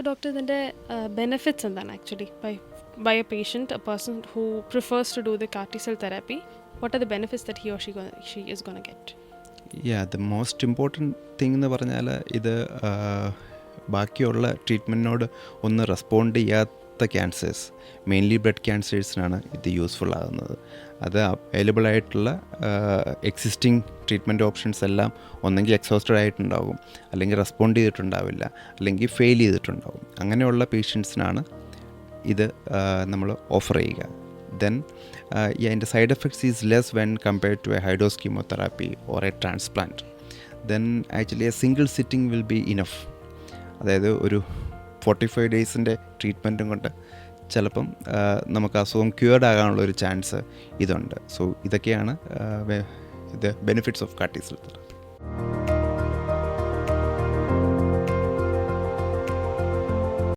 Doctor, the benefits and then actually by a patient, a person who prefers to do the CAR T cell therapy, what are the benefits that he or she is going to get? The most important thing എന്ന് പറഞ്ഞാൽ ഇത് ബാക്കിയുള്ള ട്രീറ്റ്മെൻറ്റിനോട് ഒന്ന് respond ചെയ്യാത്ത cancers, mainly blood ക്യാൻസേഴ്സിനാണ് ഇത് useful ആകുന്നത്. അത് available ആയിട്ടുള്ള എക്സിസ്റ്റിംഗ് ട്രീറ്റ്മെൻറ്റ് ഓപ്ഷൻസ് എല്ലാം ഒന്നെങ്കിൽ എക്സോസ്റ്റഡ് ആയിട്ടുണ്ടാകും, അല്ലെങ്കിൽ റെസ്പോണ്ട് ചെയ്തിട്ടുണ്ടാവില്ല, അല്ലെങ്കിൽ ഫെയിൽ ചെയ്തിട്ടുണ്ടാകും. അങ്ങനെയുള്ള പേഷ്യൻസിനാണ് ഇത് നമ്മൾ ഓഫർ ചെയ്യുക. Then the side effects is less when compared to a high dose chemotherapy or a transplant. Then actually a single sitting will be enough. അതായത് ഒരു 45 ഡേയ്സിൻ്റെ ട്രീറ്റ്മെൻറ്റും കൊണ്ട് ചിലപ്പം നമുക്ക് അസുഖം ക്യൂർഡ് ആകാനുള്ളൊരു ചാൻസ് ഇതുണ്ട്. സോ ഇതൊക്കെയാണ് the benefits of CAR T cell therapy.